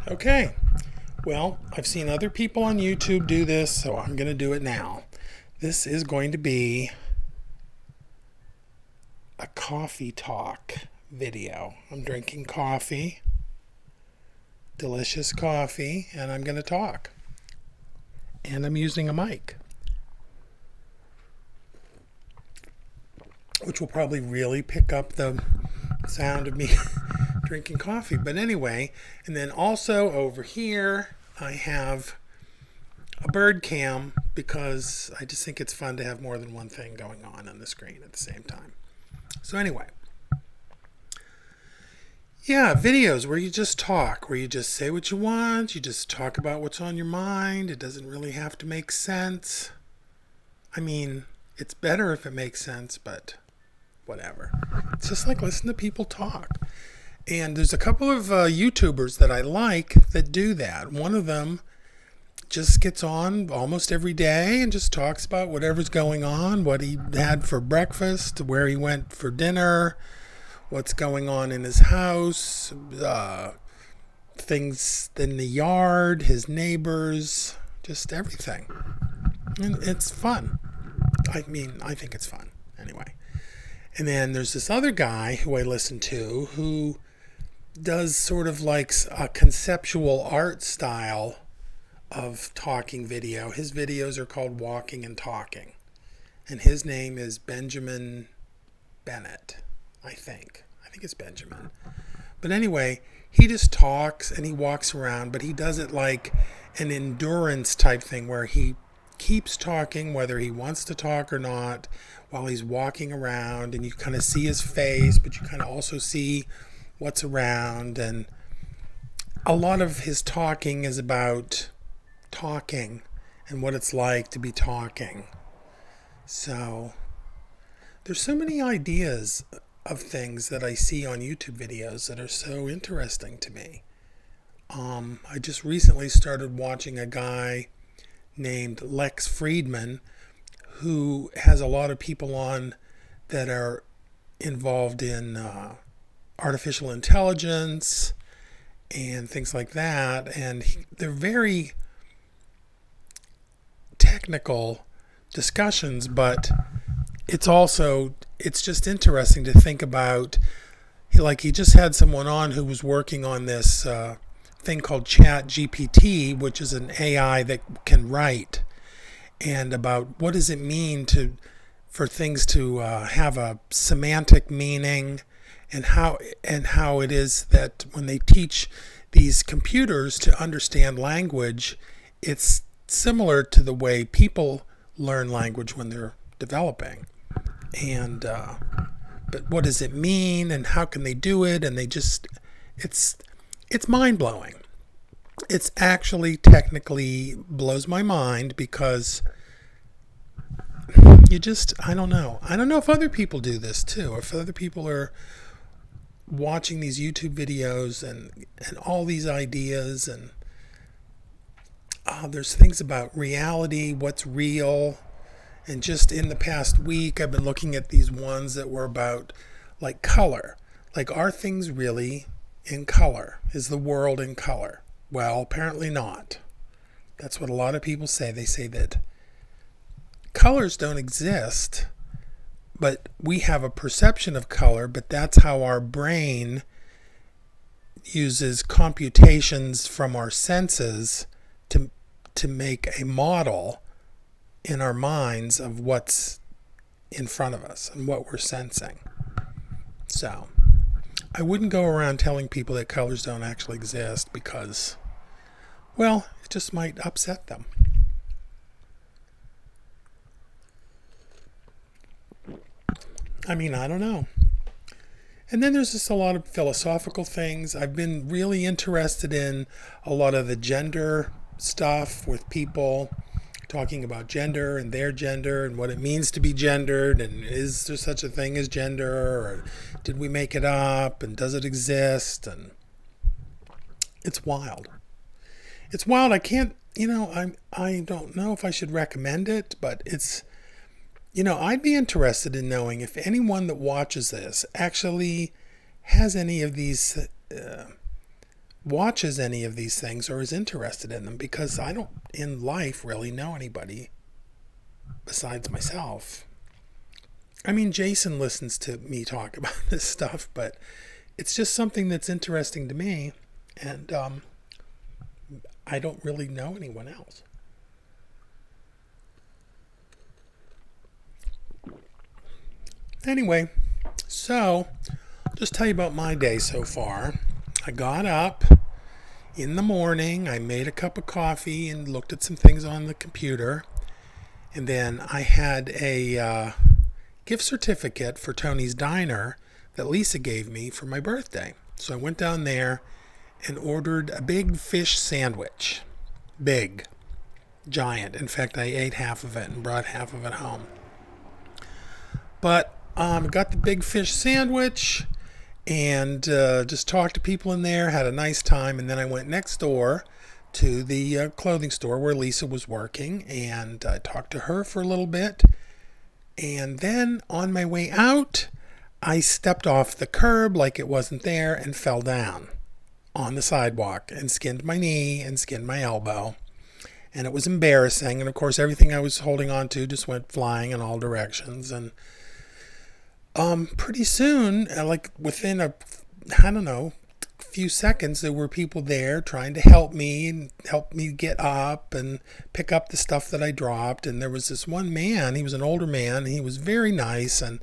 Okay, well, I've seen other people on YouTube do this, so I'm going to do it now. This is going to be a coffee talk video. I'm drinking coffee, delicious coffee, and I'm going to talk. And I'm using a mic, which will probably really pick up the sound of me drinking coffee. But anyway, and then also over here, I have a bird cam because I just think it's fun to have more than one thing going on the screen at the same time. So anyway, yeah, videos where you just talk, where you just say what you want, you just talk about what's on your mind. It doesn't really have to make sense. I mean, it's better if it makes sense, but whatever. It's just like listen to people talk. And there's a couple of YouTubers that I like that do that. One of them just gets on almost every day and just talks about whatever's going on, what he had for breakfast, where he went for dinner, what's going on in his house, things in the yard, his neighbors, just everything. And it's fun. I mean, I think it's fun anyway. And then there's this other guy who I listen to who does sort of like a conceptual art style of talking video. His videos are called Walking and Talking. And his name is Benjamin Bennett, I think. I think it's Benjamin. But anyway, he just talks and he walks around, but he does it like an endurance type thing where he keeps talking whether he wants to talk or not while he's walking around, and you kind of see his face, but you kind of also see what's around. And a lot of his talking is about talking and what it's like to be talking. So there's so many ideas of things that I see on YouTube videos that are so interesting to me. I just recently started watching a guy named Lex Friedman who has a lot of people on that are involved in artificial intelligence and things like that. And they're very technical discussions, but it's just interesting to think about. Like he just had someone on who was working on this thing called Chat GPT, which is an AI that can write, and about what does it mean for things to have a semantic meaning, and how it is that when they teach these computers to understand language, it's similar to the way people learn language when they're developing. And but what does it mean, and how can they do it? And it's mind blowing. It's actually technically blows my mind because I don't know. I don't know if other people do this too, if other people are watching these YouTube videos and all these ideas, and there's things about reality, what's real. And just in the past week, I've been looking at these ones that were about like color. Like, are things really in color? Is the world in color? Well, apparently not. That's what a lot of people say. They say that colors don't exist, but we have a perception of color, but that's how our brain uses computations from our senses to make a model in our minds of what's in front of us and what we're sensing. So I wouldn't go around telling people that colors don't actually exist because, well, it just might upset them. I mean, I don't know. And then there's just a lot of philosophical things. I've been really interested in a lot of the gender stuff with people talking about gender and their gender and what it means to be gendered, and is there such a thing as gender, or did we make it up, and does it exist? And it's wild. It's wild. I can't, I don't know if I should recommend it, but I'd be interested in knowing if anyone that watches this actually has any of these watches any of these things or is interested in them, because I don't in life really know anybody besides myself. I mean, Jason listens to me talk about this stuff, but it's just something that's interesting to me, and I don't really know anyone else. Anyway, so just tell you about my day so far. I got up in the morning, I made a cup of coffee and looked at some things on the computer, and then I had a gift certificate for Tony's Diner that Lisa gave me for my birthday. So I went down there and ordered a big fish sandwich. Big. Giant. In fact, I ate half of it and brought half of it home. But got the big fish sandwich and just talked to people in there, had a nice time, and then I went next door to the clothing store where Lisa was working, and I talked to her for a little bit. And then on my way out, I stepped off the curb like it wasn't there and fell down on the sidewalk and skinned my knee and skinned my elbow. And it was embarrassing. And of course, everything I was holding on to just went flying in all directions. And pretty soon, like within few seconds, there were people there trying to help me and help me get up and pick up the stuff that I dropped. And there was this one man, he was an older man, and he was very nice and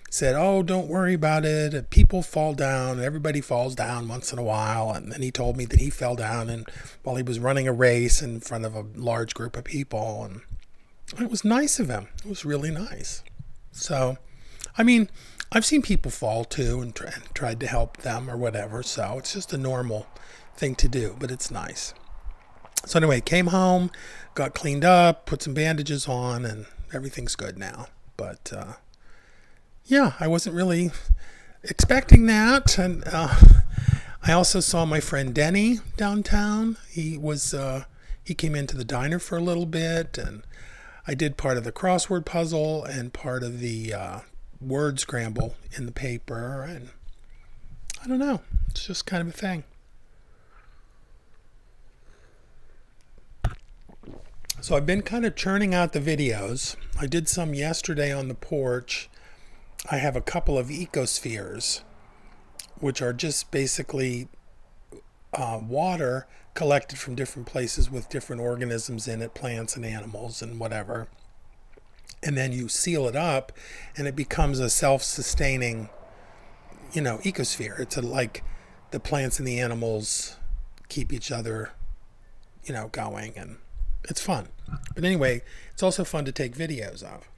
said, "Oh, don't worry about it. People fall down. Everybody falls down once in a while." And then he told me that he fell down and while he was running a race in front of a large group of people. And it was nice of him. It was really nice. So, I mean, I've seen people fall too and tried to help them or whatever. So it's just a normal thing to do, but it's nice. So anyway, came home, got cleaned up, put some bandages on, and everything's good now. But yeah, I wasn't really expecting that. And I also saw my friend Denny downtown. He came into the diner for a little bit, and I did part of the crossword puzzle and part of the word scramble in the paper, and I don't know, it's just kind of a thing. So I've been kind of churning out the videos. I did some yesterday on the porch. I have a couple of ecospheres, which are just basically water collected from different places with different organisms in it, plants and animals and whatever. And then you seal it up and it becomes a self-sustaining, ecosphere. It's like the plants and the animals keep each other, going, and it's fun. But anyway, it's also fun to take videos of.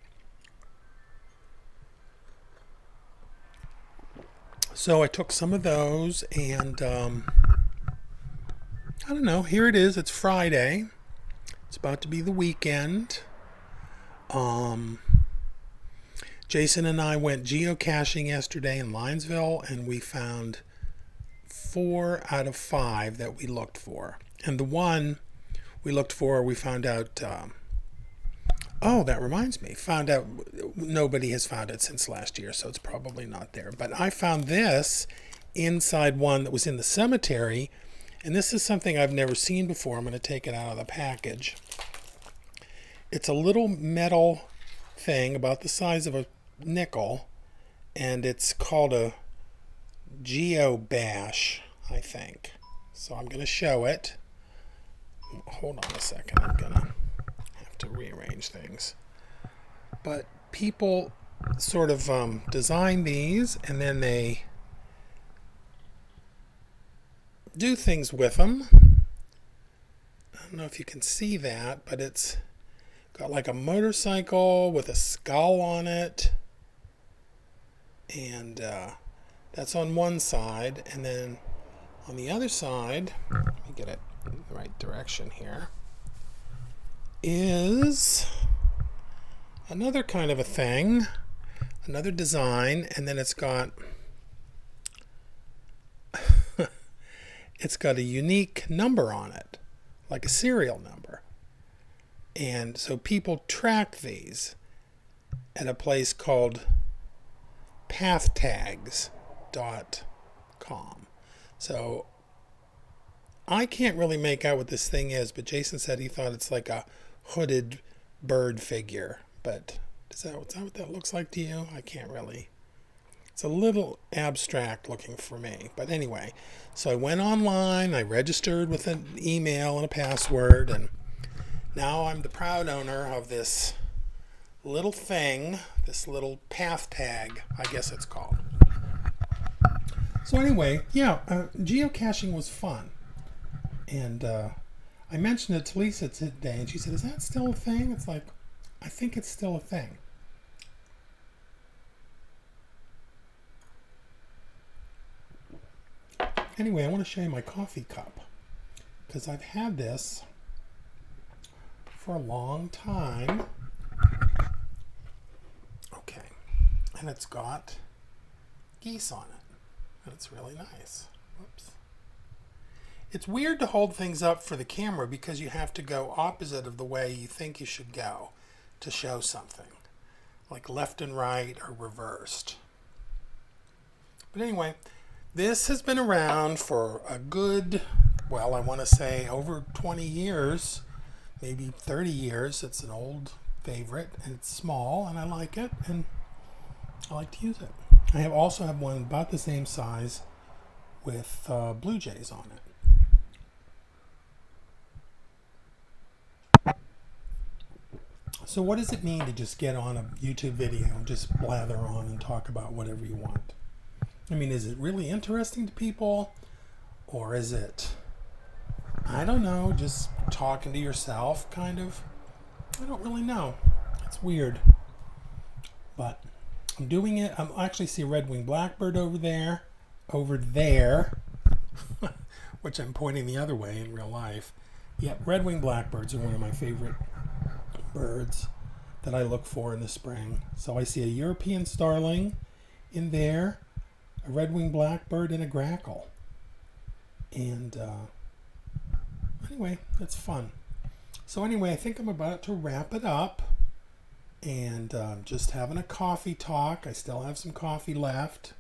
So I took some of those and I don't know, here it is. It's Friday. It's about to be the weekend. Jason and I went geocaching yesterday in Linesville, and we found 4 out of 5 that we looked for. And the one we looked for, we found out, that reminds me, found out nobody has found it since last year, so it's probably not there. But I found this inside one that was in the cemetery, and this is something I've never seen before. I'm going to take it out of the package. It's a little metal thing about the size of a nickel, and it's called a geobash, I think. So I'm going to show it. Hold on a second. I'm going to have to rearrange things. But people sort of design these, and then they do things with them. I don't know if you can see that, but it's got like a motorcycle with a skull on it. And that's on one side. And then on the other side, let me get it in the right direction here, is another kind of a thing, another design. And then it's got a unique number on it, like a serial number. And so people track these at a place called pathtags.com. So I can't really make out what this thing is, but Jason said he thought it's like a hooded bird figure. But is that what that looks like to you? I can't really. It's a little abstract looking for me. But anyway, so I went online, I registered with an email and a password, and now I'm the proud owner of this little thing, this little path tag, I guess it's called. So anyway, yeah, geocaching was fun. And I mentioned it to Lisa today, and she said, "Is that still a thing?" It's like, I think it's still a thing. Anyway, I want to show you my coffee cup, because I've had this for a long time. Okay, and it's got geese on it, and it's really nice. Whoops. It's weird to hold things up for the camera because you have to go opposite of the way you think you should go to show something, like left and right or reversed. But anyway, this has been around for a good, well, I want to say over 20 years, maybe 30 years. It's an old favorite, and it's small, and I like it, and I like to use it. I also have one about the same size with Blue Jays on it. So what does it mean to just get on a YouTube video and just blather on and talk about whatever you want? I mean, is it really interesting to people? Or is it, I don't know, just talking to yourself, kind of? I don't really know. It's weird. But I'm doing it. I actually see a red-winged blackbird over there, which I'm pointing the other way in real life. Yep, red-winged blackbirds are one of my favorite birds that I look for in the spring. So I see a European starling in there, a red-winged blackbird, and a grackle. And anyway, that's fun. So anyway, I think I'm about to wrap it up, and just having a coffee talk. I still have some coffee left.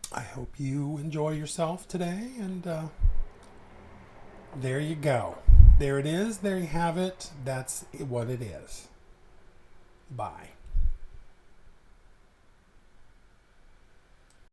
I hope you enjoy yourself today, and there you go. There it is. There you have it. That's what it is. Bye.